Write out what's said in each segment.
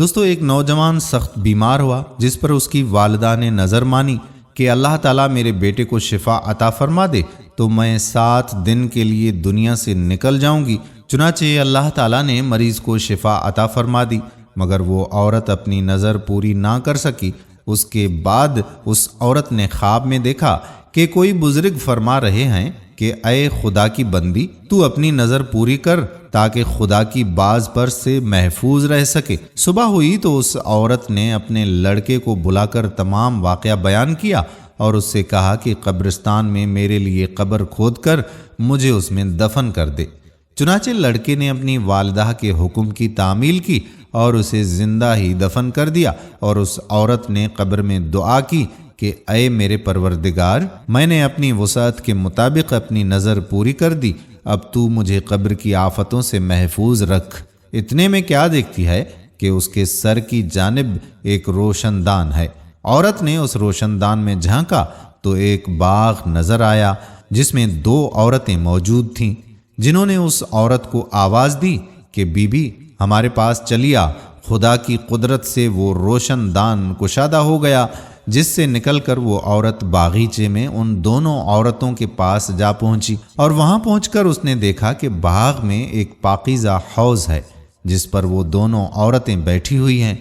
دوستو، ایک نوجوان سخت بیمار ہوا جس پر اس کی والدہ نے نظر مانی کہ اللہ تعالیٰ میرے بیٹے کو شفا عطا فرما دے تو میں 7 دن کے لیے دنیا سے نکل جاؤں گی۔ چنانچہ اللہ تعالیٰ نے مریض کو شفا عطا فرما دی، مگر وہ عورت اپنی نظر پوری نہ کر سکی۔ اس کے بعد اس عورت نے خواب میں دیکھا کہ کوئی بزرگ فرما رہے ہیں کہ اے خدا کی بندی، تو اپنی نظر پوری کر تاکہ خدا کی باز پر سے محفوظ رہ سکے۔ صبح ہوئی تو اس عورت نے اپنے لڑکے کو بلا کر تمام واقعہ بیان کیا اور اس سے کہا کہ قبرستان میں میرے لیے قبر کھود کر مجھے اس میں دفن کر دے۔ چنانچہ لڑکے نے اپنی والدہ کے حکم کی تعمیل کی اور اسے زندہ ہی دفن کر دیا، اور اس عورت نے قبر میں دعا کی کہ اے میرے پروردگار، میں نے اپنی وسعت کے مطابق اپنی نظر پوری کر دی، اب تو مجھے قبر کی آفتوں سے محفوظ رکھ۔ اتنے میں کیا دیکھتی ہے کہ اس کے سر کی جانب ایک روشن دان ہے۔ عورت نے اس روشن دان میں جھانکا تو ایک باغ نظر آیا جس میں 2 عورتیں موجود تھیں، جنہوں نے اس عورت کو آواز دی کہ بی بی ہمارے پاس چلی آ۔ خدا کی قدرت سے وہ روشن دان کشادہ ہو گیا، جس سے نکل کر وہ عورت باغیچے میں ان دونوں عورتوں کے پاس جا پہنچی، اور وہاں پہنچ کر اس نے دیکھا کہ باغ میں ایک پاکیزہ حوض ہے جس پر وہ دونوں عورتیں بیٹھی ہوئی ہیں۔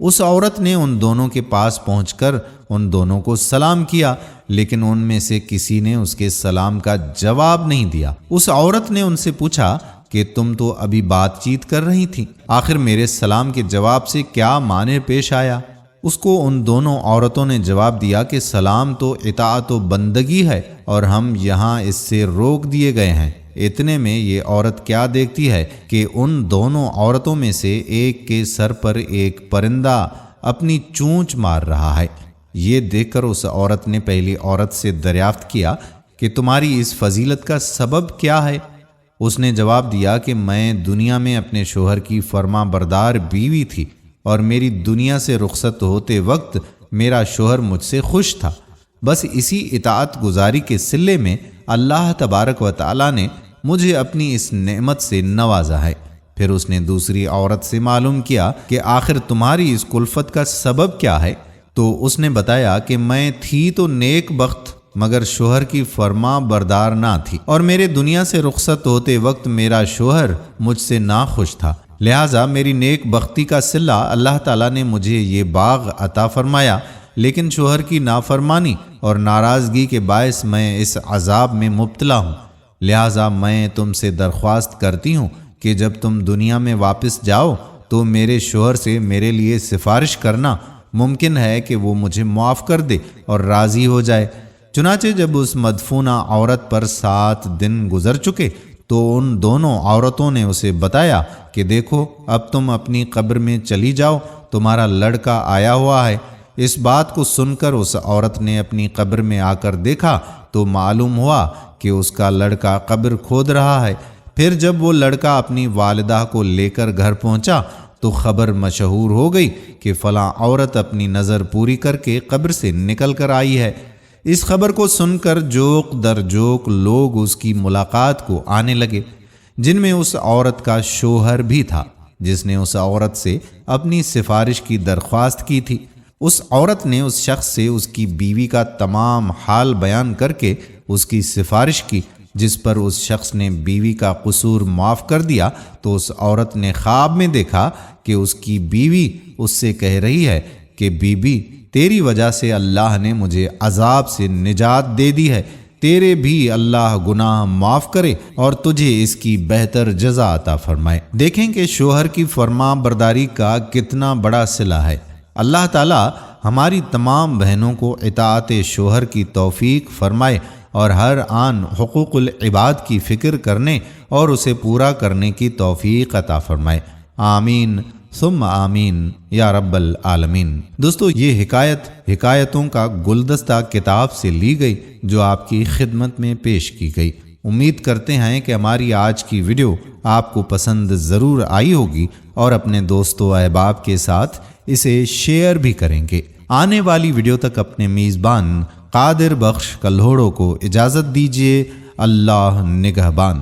اس عورت نے ان دونوں کے پاس پہنچ کر ان دونوں کو سلام کیا، لیکن ان میں سے کسی نے اس کے سلام کا جواب نہیں دیا۔ اس عورت نے ان سے پوچھا کہ تم تو ابھی بات چیت کر رہی تھی، آخر میرے سلام کے جواب سے کیا معنی پیش آیا؟ اس کو ان دونوں عورتوں نے جواب دیا کہ سلام تو اطاعت و بندگی ہے اور ہم یہاں اس سے روک دیے گئے ہیں۔ اتنے میں یہ عورت کیا دیکھتی ہے کہ ان دونوں عورتوں میں سے ایک کے سر پر ایک پرندہ اپنی چونچ مار رہا ہے۔ یہ دیکھ کر اس عورت نے پہلی عورت سے دریافت کیا کہ تمہاری اس فضیلت کا سبب کیا ہے؟ اس نے جواب دیا کہ میں دنیا میں اپنے شوہر کی فرما بردار بیوی تھی، اور میری دنیا سے رخصت ہوتے وقت میرا شوہر مجھ سے خوش تھا، بس اسی اطاعت گزاری کے صلے میں اللہ تبارک و تعالی نے مجھے اپنی اس نعمت سے نوازا ہے۔ پھر اس نے دوسری عورت سے معلوم کیا کہ آخر تمہاری اس کلفت کا سبب کیا ہے؟ تو اس نے بتایا کہ میں تھی تو نیک بخت، مگر شوہر کی فرما بردار نہ تھی، اور میرے دنیا سے رخصت ہوتے وقت میرا شوہر مجھ سے ناخوش تھا، لہٰذا میری نیک بختی کا صلہ اللہ تعالیٰ نے مجھے یہ باغ عطا فرمایا، لیکن شوہر کی نافرمانی اور ناراضگی کے باعث میں اس عذاب میں مبتلا ہوں۔ لہٰذا میں تم سے درخواست کرتی ہوں کہ جب تم دنیا میں واپس جاؤ تو میرے شوہر سے میرے لیے سفارش کرنا، ممکن ہے کہ وہ مجھے معاف کر دے اور راضی ہو جائے۔ چنانچہ جب اس مدفونہ عورت پر 7 دن گزر چکے تو ان دونوں عورتوں نے اسے بتایا کہ دیکھو اب تم اپنی قبر میں چلی جاؤ، تمہارا لڑکا آیا ہوا ہے۔ اس بات کو سن کر اس عورت نے اپنی قبر میں آ کر دیکھا تو معلوم ہوا کہ اس کا لڑکا قبر کھود رہا ہے۔ پھر جب وہ لڑکا اپنی والدہ کو لے کر گھر پہنچا تو خبر مشہور ہو گئی کہ فلاں عورت اپنی نظر پوری کر کے قبر سے نکل کر آئی ہے۔ اس خبر کو سن کر جوق در جوق لوگ اس کی ملاقات کو آنے لگے، جن میں اس عورت کا شوہر بھی تھا جس نے اس عورت سے اپنی سفارش کی درخواست کی تھی۔ اس عورت نے اس شخص سے اس کی بیوی کا تمام حال بیان کر کے اس کی سفارش کی، جس پر اس شخص نے بیوی کا قصور معاف کر دیا۔ تو اس عورت نے خواب میں دیکھا کہ اس کی بیوی اس سے کہہ رہی ہے کہ بی بی تیری وجہ سے اللہ نے مجھے عذاب سے نجات دے دی ہے، تیرے بھی اللہ گناہ معاف کرے اور تجھے اس کی بہتر جزا عطا فرمائے۔ دیکھیں کہ شوہر کی فرما برداری کا کتنا بڑا صلہ ہے۔ اللہ تعالی ہماری تمام بہنوں کو اطاعت شوہر کی توفیق فرمائے اور ہر آن حقوق العباد کی فکر کرنے اور اسے پورا کرنے کی توفیق عطا فرمائے۔ آمین ثم آمین یا رب العالمین۔ دوستو، یہ حکایتوں کا گلدستہ کتاب سے لی گئی جو آپ کی خدمت میں پیش کی گئی۔ امید کرتے ہیں کہ ہماری آج کی ویڈیو آپ کو پسند ضرور آئی ہوگی اور اپنے دوستوں و احباب کے ساتھ اسے شیئر بھی کریں گے۔ آنے والی ویڈیو تک اپنے میزبان قادر بخش کلہوڑوں کو اجازت دیجیے۔ اللہ نگہبان۔